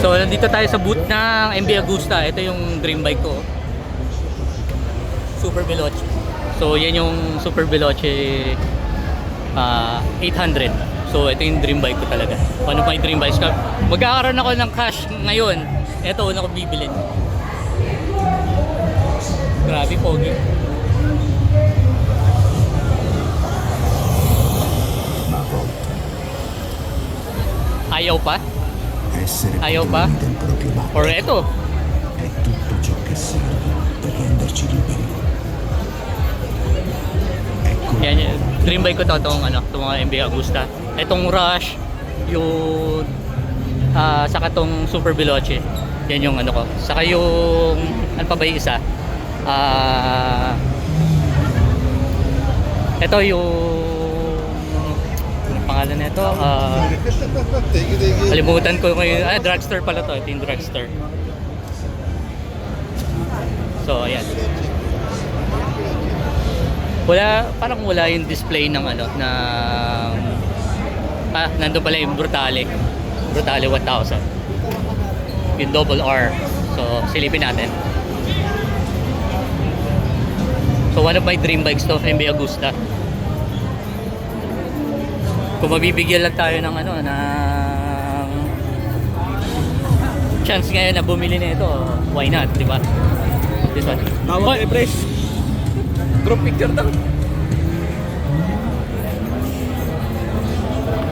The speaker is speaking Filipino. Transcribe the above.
So, nandito tayo sa booth ng MB Agusta. Ito yung dream bike ko. Super Veloce. So, yan yung Super Veloce 800. So, ito yung dream bike ko talaga. One of my dream bikes. Magkakaroon ako ng cash ngayon. Ito, una ko bibilin. Grabe, pogi. Ayaw pa? Ayaw pa? Or ito? È tutto ciò che serve per renderci liberi. Yan, yan. Dream bike ko to, itong mga MB Agusta. Itong Rush, yung saka tong Super Veloce. Yan yung ano ko. Saka yung ano pa ba yung isa? Ito yung ano pangalan nito? Kalimutan ko ngayon. Dragster pala to. Ito yung Dragster. So, ayan. Parang wala yung display ng nandun pala yung Brutale 1000 yung double R. So silipin natin. So one of my dream bikes to, MB Agusta. Kung mabibigyan lang tayo ng ng chance ngayon na bumili na ito, why not, di ba? This one. Tawag kay Pres. Group picture daw.